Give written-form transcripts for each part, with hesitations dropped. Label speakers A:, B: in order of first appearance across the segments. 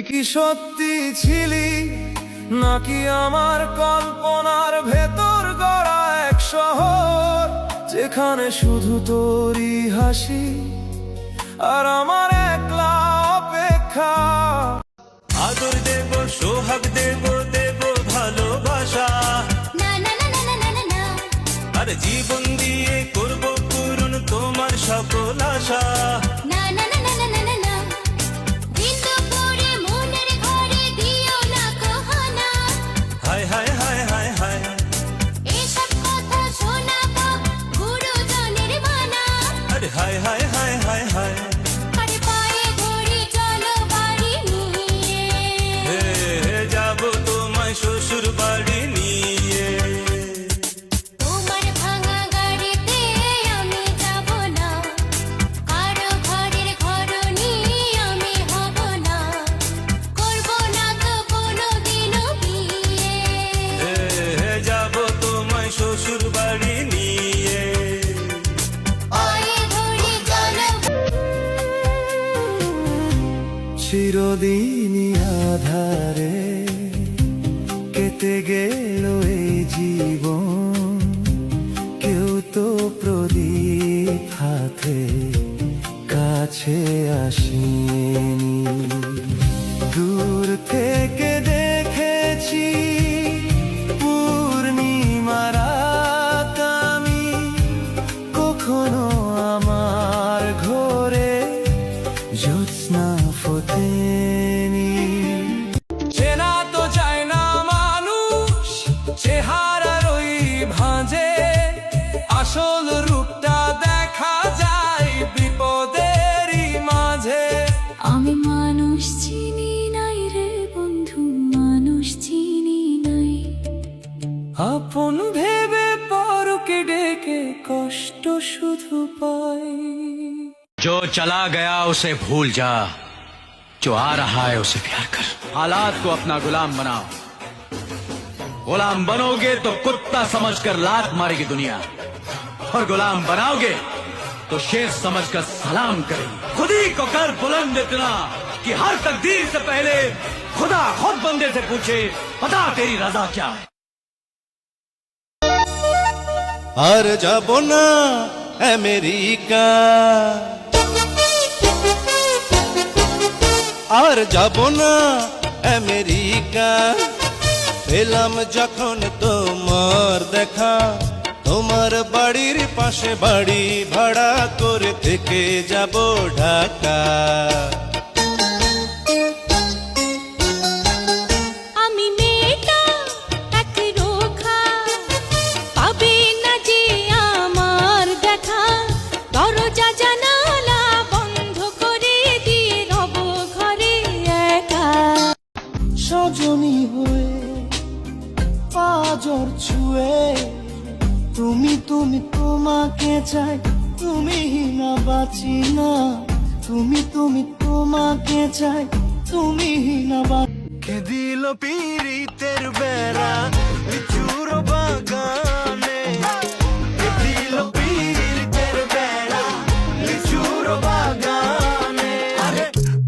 A: কি সত্যি ছিলি নাকি আমার কল্পনার ভেতর গড়া এক শহর, যেখানে শুধু তোরই হাসি আর আমার একলা অপেক্ষা।
B: আদর দেব, সোহাগ দেব, দেব ভালোবাসা, আর জীবন দিয়ে করব পূরণ তোমার সকল আশা। হায় হায় হায় হায় হায়, আরে হায় হায় হায় হায় হায়, হে হে যাব তোমায় শ্বশুর বাড়ি নিয়ে। শ্বশুর বাড়ি নিয়ে
A: চিরদিনই আধারে কেটে গেল এই জীবন, কেউ তো প্রদীপ হাতে কাছে আসেনি। দূর থেকে দেখেছি পূর্ণিমা রাত আমি, কখনো আমার ঘরে জ্যোৎস্না ফোটেনি। চেনা তো যায় না মানুষ চেহারার ওই ভাঁজে, আসল রূপটা দেখা যায় বিপদেরই মাঝে।
C: আমি মানুষ চিনি নাই রে বন্ধু, মানুষ চিনি নাই।
A: আপন ভেবে পরকে ডেকে কষ্ট শুধু পাই।
D: जो चला गया उसे भूल जा, जो आ रहा है उसे प्यार कर। हालात को अपना गुलाम बनाओ, गुलाम बनोगे तो कुत्ता समझकर लात मारेगी दुनिया, और गुलाम बनाओगे तो शेर समझकर सलाम करेगी। खुद ही को कर बुलंद इतना कि हर तकदीर से पहले खुदा खुद बंदे से पूछे पता तेरी रजा क्या है।
B: আর যাব না আমেরিকা, আর যাব না আমেরিকা, পেলাম যখন তোমার দেখা, তোমার বাড়ির পাশে বাড়ি ভাড়া করে থেকে যাব ঢাকা।
C: আমি মেয়েটা এক রোখা, পাবে না যে আমার দেখা, দরজা জানালা বন্ধ করে দিয়ে রব ঘরে একা।
A: সজনী হয়ে পাজর ছুঁয়ে তুমি তুমি তোমাকে চাই, তুমি না বাঁচি না, তুমি তুমি তোমাকে চাই, তুমি না বাঁচি। কে দিল পীড়িতের বেড়া লিচুর বাগানে, কে দিল পীড়িতের বেড়া লিচুর বাগানে, আরে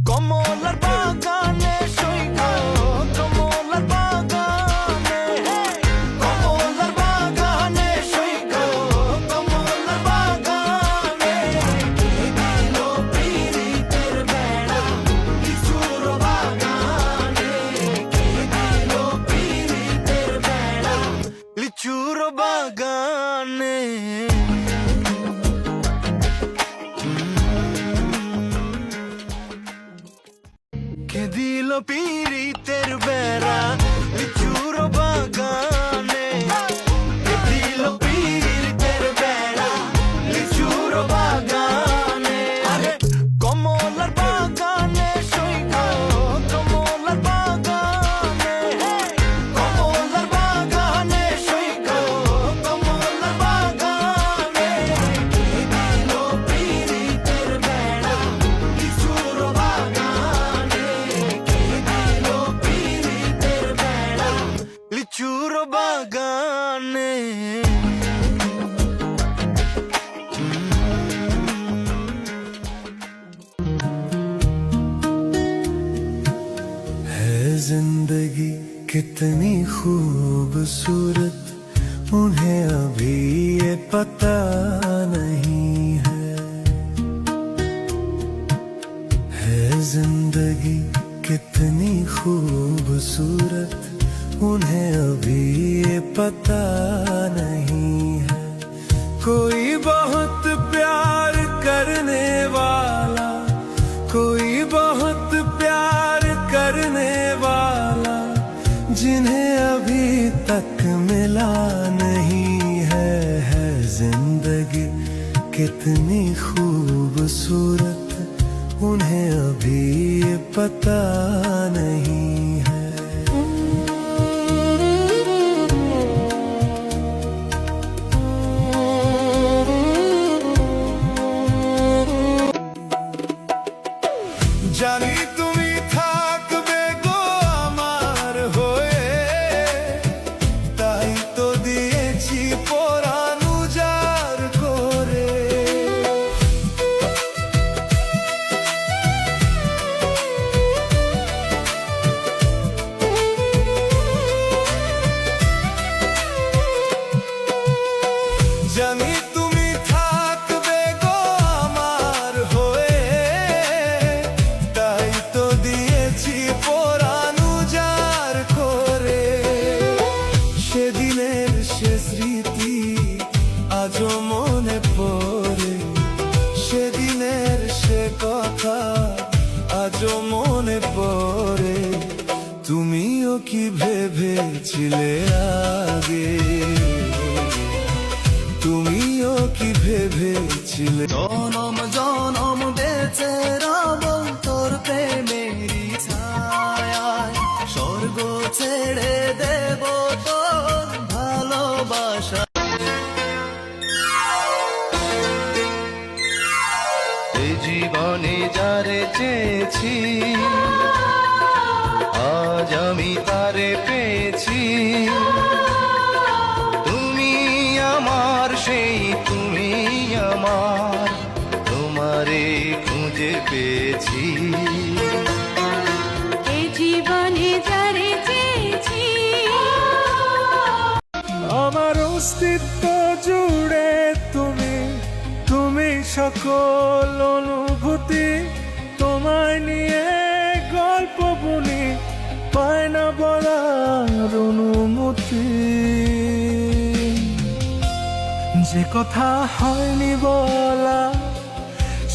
A: কমলার বাগানে সৈক, কমলার বাগানে, কমলার বাগানে সৈক, কমলার বাগানে। কে দিল পীড়িতের বেড়া লিচুর বাগানে, কে দিল পীড়িতের বেড়া লিচুর বাগানে। কে দিল পীড়িতের বেড়া লিচুর বাগানে, কে দিল পীড়িতের বেড়া লিচুর বাগানে, আরে কমলার বাগানে সৈক, কমলার বাগানে, কমলার বাগানে সৈক, কমলার বাগানে। কে দিল পীড়িতের বেড়া লিচুর বাগানে, কে দিল পীড়িতের বেড়া লিচুর বাগানে। जिंदगी कितनी खूबसूरत उन्हें अभी ये पता नहीं है जिंदगी कितनी खूबसूरत उन्हें अभी ये पता नहीं है। कोई बहुत प्यार करने वाला, कोई बहुत प्यार करने वाला जिन्हें अभी तक मिला नहीं है जिंदगी कितनी खूबसूरत उन्हें अभी ये पता नहीं है। জানি তুমি থাকবে গো আমার হয়ে, তাই তো দিয়েছি পরাণ উজাড় করে। জানি তুমি থাকবে গো আমার হয়ে, তাই তো দিয়েছি পরাণ উজাড় করে। সেদিনের সে স্মৃতি আজও মনে পড়ে, সেদিনের সে কথা আজও মনে পড়ে। তুমিও কি ভেবেছিলে আগে, তুমিও কি ভেবেছিলে জনম জনম বেঁচে রব তোর প্রেমেরই ছায়ায়, স্বর্গ ছেড়ে দেব তোর ভালোবাসা। এই জীবনে যারে চেয়েছি আজ আমি তারে পেয়েছি। তুমি আমার সেই তুমি আমার, তোমারে খুঁজে পেয়েছি।
C: এই জীবনে যারে চেয়েছি
A: আমার অস্তিত্ব জুড়ে তুমি, তুমি সকল অনুভূতি। তোমায় নিয়ে গল্প বুনি, পায় না বলার অনুমতি। যে কথা হয়নি বলা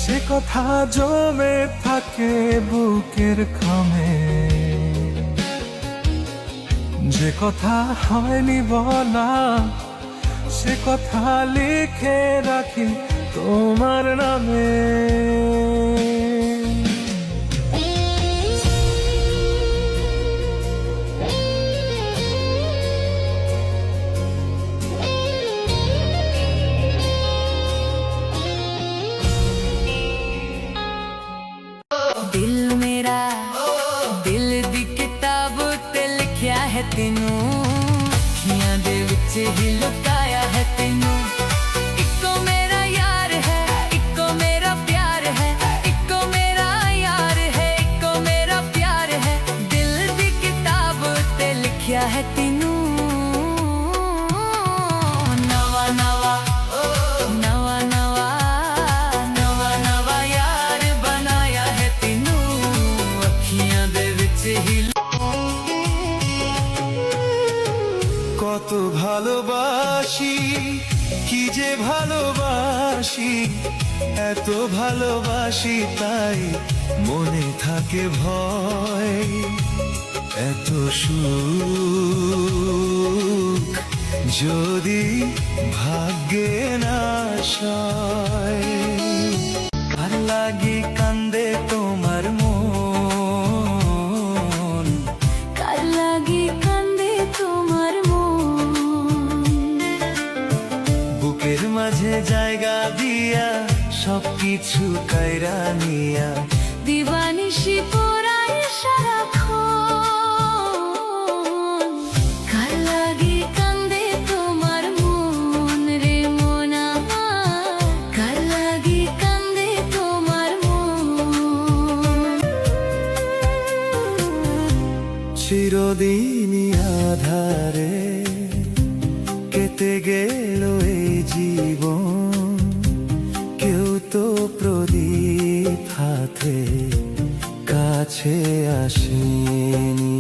A: সে কথা জমে থাকে বুকের খামে। যে কথা হয়নি বলা সে কথা লিখে রাখি তোমার নামে।
C: दिल मेरा दिल दी किताब ते लिखिया है तेनू, अखियां दे विच ही लुकाया है तेनू। इको मेरा यार है, इको मेरा प्यार है, इको मेरा यार है, इको मेरा प्यार है। दिल दी किताब ते लिखिया है तेनू। नवा नवा नवा नवा नवा नवा यार बनाया है तेनू, अखियां दे विच ही।
A: কত ভালোবাসি, কি যে ভালোবাসি, এত ভালোবাসি তাই মনে থাকে ভয়। এত সুখ যদি ভাগ্যে না সয়। কার লাগি কান্দে তোমার মন,
C: কার লাগি কান্দে তোমার মন।
A: বুকের মাঝে জায়গা দিয়া সবকিছু কাইরা নিয়া
C: দিবানিশি পোড়ায় সারাক্ষণ। কার লাগি কান্দে তোমার মন রে মন আমার, কার লাগি কান্দে তোমার মন।
A: চিরদিনই আধারে কেটে গেল এই জীবন, কেউ তো প্রদীপ হাতে কাছে আসেনি।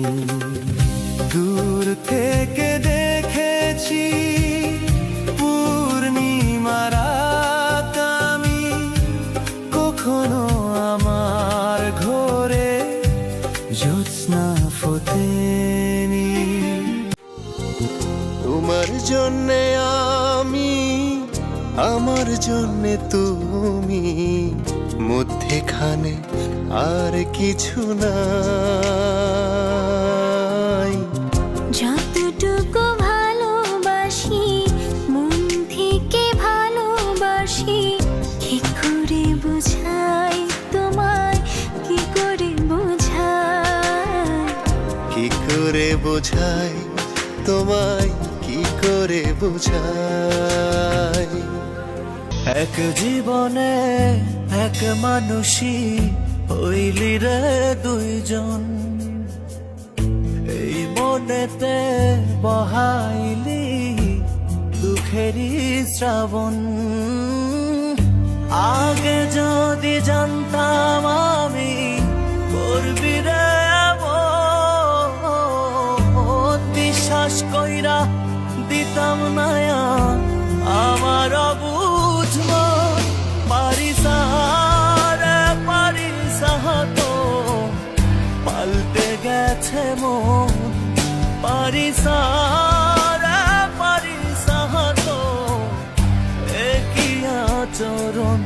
A: দূর থেকে দেখেছি পূর্ণিমার রাত আমি, কখনো আমার ঘরে জ্যোৎস্না ফোটেনি। তোমার জন্যে আমি, আমার জন্যে তুমি, মধ্যেখানে আর কিছু নাই।
E: যতটুকু ভালোবাসি, মন থেকে ভালোবাসি, কি করে বোঝাই তোমায়, কি করে বোঝাই,
A: কি করে বোঝাই তোমায়, কি করে বোঝাই। এক জীবনে এক মানুষই হইলি রে দুইজন, এই মনেতে বহাইলি দুঃখেরই শ্রাবণ। আগে যদি জানতাম আমি করবি রে এমন, বিশ্বাস কইরা দিতাম না আমার অবুঝ মন। পারিস তো পাল্টে গেছে মন, পারিস তো একই আচরণ,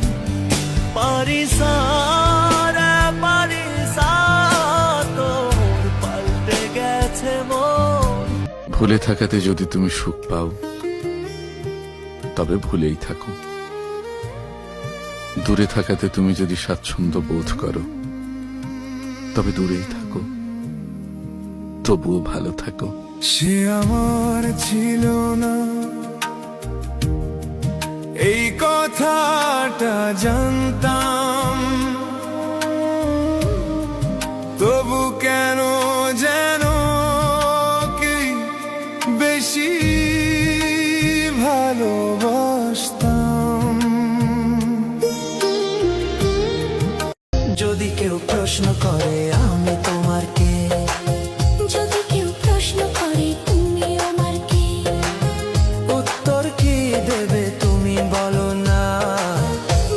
A: পারিস তো পাল্টে গেছে মন।
F: ভুলে থাকাতে যদি তুমি সুখ পাও তবে ভুলেই থাকো, দূরে থাকাতে তুমি যদি স্বাচ্ছন্দ্য বোধ করো তবে দূরেই থাকো, তবুও ভালো থাকো।
A: সে আমার ছিল না এই কথাটা জানতাম, তবু কেন যেন কি বেশি ভালোবাসতাম। যদি কেউ প্রশ্ন করে আমি তোমার কে,
E: যদি কেউ প্রশ্ন করে তুমি আমার কে,
A: উত্তর কি দেবে তুমি বলো না।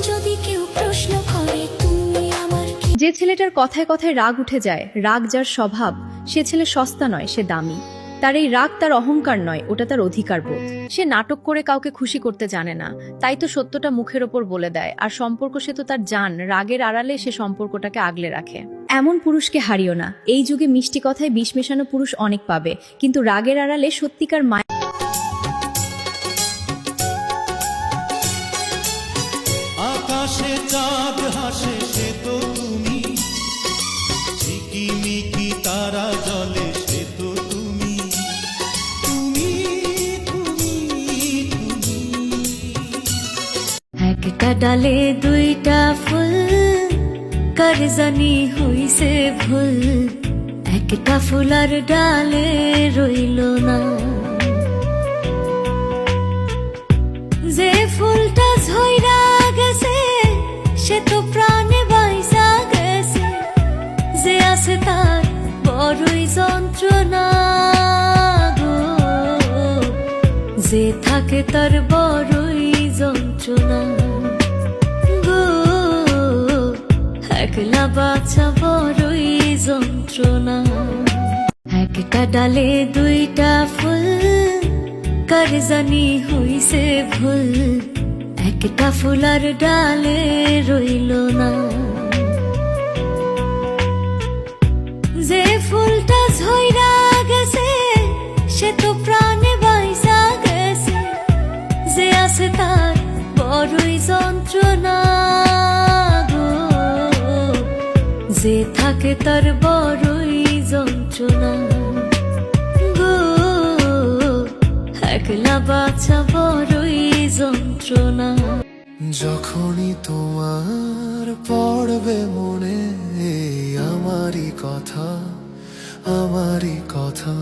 E: যদি কেউ প্রশ্ন করে তুমি আমার কে।
G: যে ছেলেটার কথায় কথায় রাগ উঠে যায়, রাগ যার স্বভাব, সে ছেলে সস্তা নয়, সে দামি। তার এই রাগ তার অহংকার নয়, ওটা তার অধিকার বোধ। সে নাটক করে কাউকে খুশি করতে জানে না, তাই তো সত্যটা মুখের ওপর বলে দেয়। আর সম্পর্ক সে তো তার জান, রাগের আড়ালে সে সম্পর্কটাকে আগলে রাখে। এমন পুরুষকে হারিও না। এই যুগে মিষ্টি কথায় বিষ মেশানো পুরুষ অনেক পাবে, কিন্তু রাগের আড়ালে সত্যিকার মায়া।
A: আকাশে চাঁদ হাসে সে তো তুমি, ঝিকিমিকি তারা জলে সে তো তুমি, তুমি তুমি তুমি।
E: একটা ডালে দুইটা ফুল, কার জানি হইছে ভুল, একটা ফুলার ডালে রইল না। যে ফুলটা ঝইরা গেছে সে তো প্রাণে বাইসা গেছে, যে আছে তার বড়ই যন্ত্রণা গো, যে থাকে তার বড়ই যন্ত্রণা গো, একলা বাছা বড়ই যন্ত্রণা। একটা ডালে দুইটা ফুল, কার জানি হইছে ভুল, একটা ফুলার ডালে রইল না। যে ফুলটা ঝইরা গেছে সে তো প্রাণে বাইসা গেছে, যে আছে তার বড়ই যন্ত্রণা গো, যে থাকে তার বড়ই যন্ত্রণা গো, একলা বাছা বড়ই যন্ত্রণা।
A: যখনই তোমার পড়বে মনে আমারই কথা, আমারই কথা।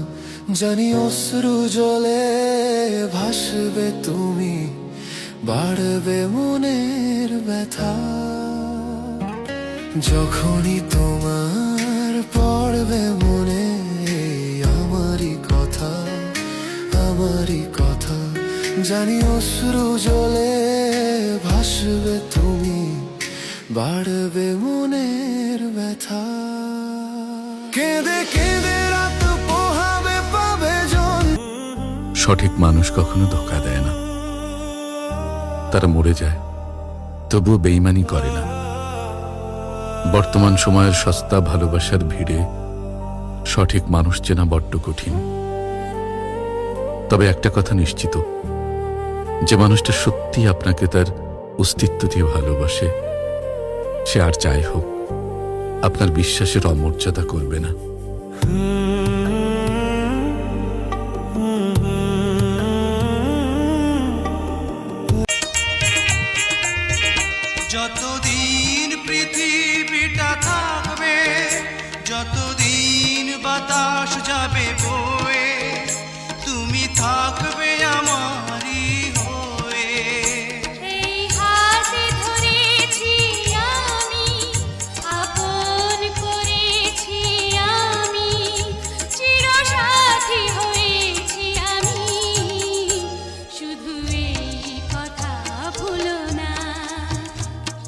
A: জানি অশ্রু জলে ভাসবে তুমি, বাড়বে মনের ব্যথা। যখনই তোমার পড়বে মনে আমারই কথা, আমারই কথা। জানি অশ্রু জলে ভাসবে তুমি, বাড়বে মনের ব্যথা। কেঁদে কেঁদে রাত পোহাবে পাবে জন।
F: সঠিক মানুষ কখনো ধোকা দেয় না, তারা মরে যায় তবুও বেইমানি করে না। বর্তমান সময়ের সস্তা ভালোবাসার ভিড়ে সঠিক মানুষ চেনা বড্ড কঠিন। তবে একটা কথা নিশ্চিত, যে মানুষটা সত্যি আপনাকে তার অস্তিত্ব দিয়ে ভালোবাসে, সে আর যাই হোক আপনার বিশ্বাসের অমর্যাদা করবে না।
A: যতদিন পৃথিবীটা থাকবে, যতদিন বাতাস যাবে বয়ে, তুমি থাকবে আমারই হয়ে।
E: এই হাতে ধরেছি আমি, আপন করেছি আমি, চিরসাথী হয়েছি আমি। শুধু এই কথা ভুলো না,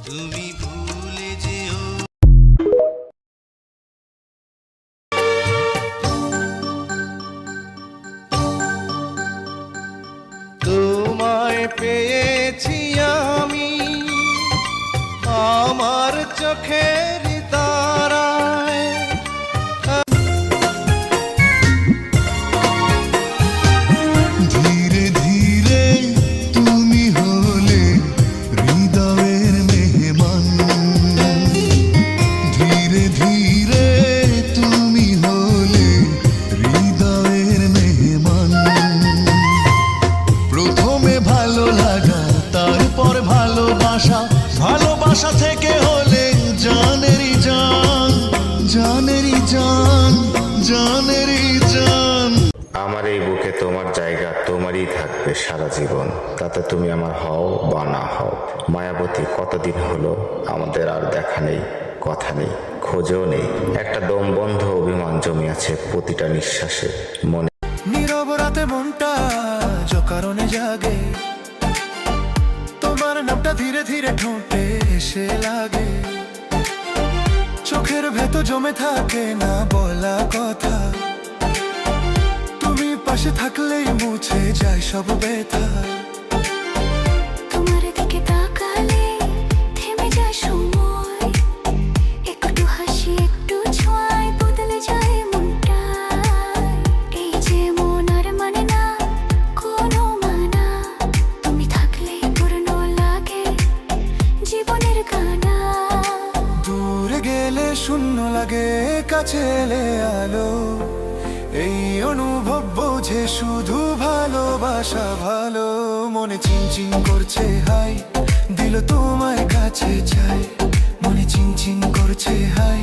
A: তুমি ভুলে যেও। তোমায় পেয়েছি আমি আমার চোখের তারায়। ধীরে ধীরে তুমি হলে হৃদয়ের মেহমান, ধীরে ধীরে তুমি হলে হৃদয়ের মেহমান। প্রথমে ভালো লাগা, তারপর ভালোবাসা, ভালোবাসা থেকে হলে জানেরই জান, জানেরই জান, জানেরই জান।
H: আমার এই বুকে তোমার জায়গা, তোমারই থাকবে সারা জীবন। তাতে তুমি আমার হও বা না হও। মায়াবতী, কতদিন হলো আমাদের আর দেখা নেই, কথা নেই, খোঁজও নেই। একটা দম বন্ধ অভিমান জমি আছে প্রতিটা নিঃশ্বাসে মনে।
A: নীরব রাতে মনটা কারণে জাগে, তোমার নামটা ধীরে ধীরে ঠোঁটে এসে লাগে। চোখের ভেতর জমে থাকে না বলা কথা, তুমি পাশে থাকলেই মুছে যায় সব ব্যথা।
E: তোমার দিকে তাকালে থেমে যায় সময়, একটু হাসি একটু ছোঁয়ায় বদলে যায় মনটা। এই যে মন আর মানে না কোনো মানা, তুমি থাকলে পূর্ণ লাগে জীবনের গানা।
A: দূরে গেলে শূন্য লাগে, কাছে এলে আলো। এই অনুভব বোঝে শুধু ভালোবাসা ভালো। মনে চিনচিন করছে হাই, দিল তোমায় কাছে চাই। মনে চিনচিন করছে হাই,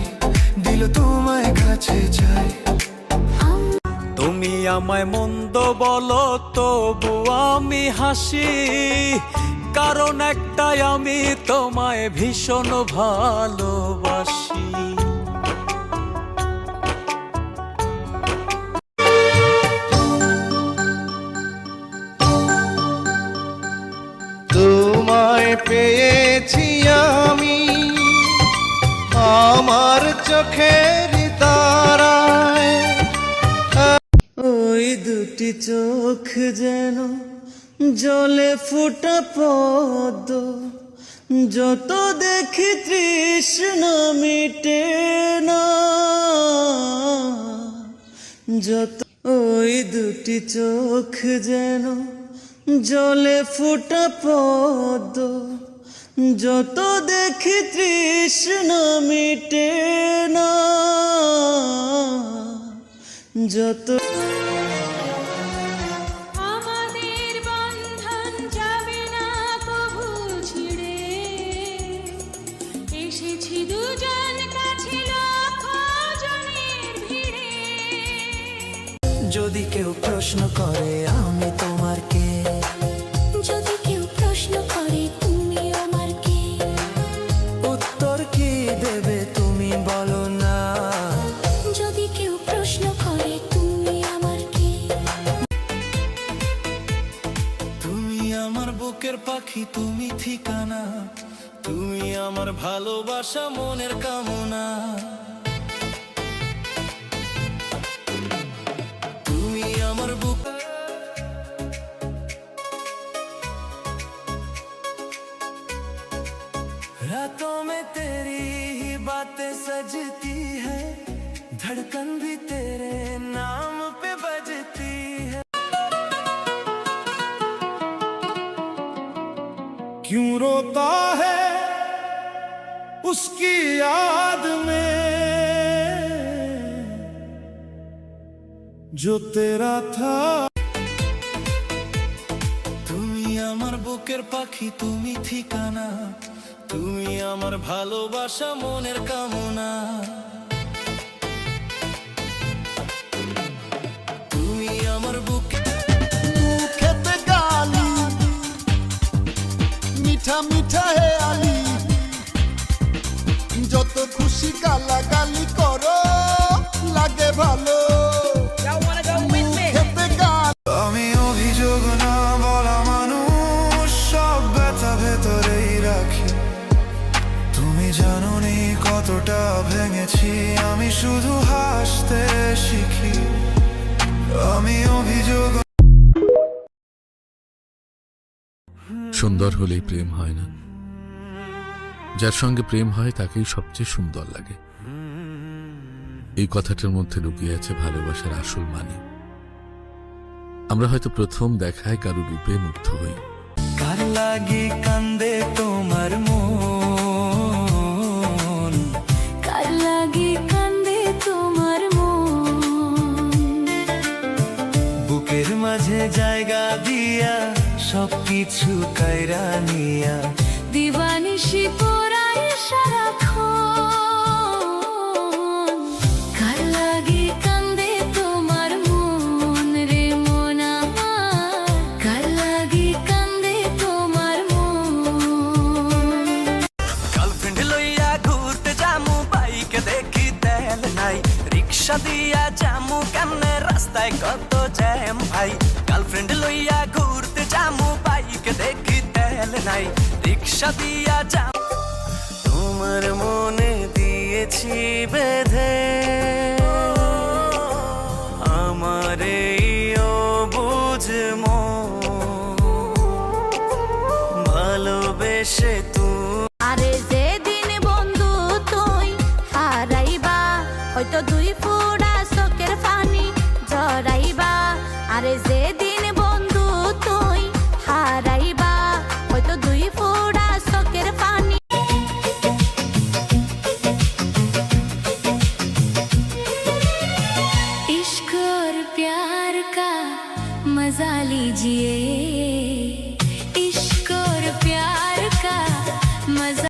A: দিল তোমায় কাছে চাই।
B: তুমি আমায় মন্দ বলো তবু আমি হাসি, কারণ একটাই আমি তোমায় ভীষণ ভালোবাসি।
A: তোমায় পেয়েছি আমি আমার চোখের তারায়।
I: ওই দুটি চোখ যেন জলে ফুটা পদ্ম, যত দেখি তৃষ্ণা মিটে না। যত ওই দুটি চোখ যেন জলে ফুটা পদ্ম, যত দেখি তৃষ্ণা মিটে না। যত
E: আমাদের বন্ধন যাবে না কবু ছিড়ে, এসেছি দুজন কাছে লক্ষ জনের ভিড়ে।
I: যদি কেউ প্রশ্ন করে আমি তোমার কে,
E: যদি কেউ প্রশ্ন করে তুমি আমার কে,
I: উত্তর কি দেবে তুমি বলো না।
E: যদি কেউ প্রশ্ন করে তুমি আমার কে,
I: তুমি আমার বুকের পাখি, তুমি ঠিকানা, তুমি আমার ভালোবাসা মনের কামনা। তুমি আমার বুক, रातों में तेरी ही बातें सजती है, धड़कन भी तेरे नाम पे बजती है।
A: क्यों रोता है उसकी याद में जो तेरा था।
I: তুমি আমার বুকের পাখি, তুমি ঠিকানা, তুমি আমার ভালোবাসা মনের কামনা। তুমি আমার বুকে,
A: খেতে গালি মিঠা মিঠা হে আলি, যত খুশি গালাগালি করো লাগে ভালো। খেতে গালি, আমি অভিযোগ না বলা মানুষ, সব ব্যথা ভেতরেই রাখি। তুমি জানো নি কতটা ভেঙেছি, আমি শুধু হাসতে শিখি। আমি অভিযোগ,
F: সুন্দর হলেই প্রেম হয় না, যার সঙ্গে প্রেম হয় তাকেই সবচেয়ে সুন্দর লাগে। এই কথাটার মধ্যে লুকিয়ে আছে ভালোবাসার আসল মানে। আমরা হয়তো প্রথম দেখায় কারো রূপে মুগ্ধ হই।
I: কার লাগি কান্দে তোমার মন,
E: কার লাগি কান্দে তোমার মন,
I: বুকের মাঝে জায়গা দিয়া সবকিছু কাইরা নিয়া,
E: দিবানিশি পরায় সারাক্ষণ। কার লাগি কান্দে তোমার মন রে মন আমার, কার লাগি কান্দে তোমার মন।
I: গার্লফ্রেন্ড লইয়া ঘুরতে যামু, বাইকে দেখি তেল নাই, রিক্সা দিয়া যামু কেমনে, রাস্তায় কত জ্যাম ভাই। গার্লফ্রেন্ড লইয়া ঘুরতে যামু, বাইকে দেখি তেল নাই, রিক্সা দিয়া যাম। তোমার মনে দিয়েছি বেঁধে আমার এই অবুঝ মন, ভালোবেসে তুমি
E: আরে যেদিন বন্ধু তুই হারাইবা, হয়তো দুই ফুটা চোখের পানি জড়াইবা। আরে যেদিন বন্ধু তুই হারাইবা, হয়তো দুই ফুটা চোখের পানি। इश्क और प्यार का मजा लीजिए,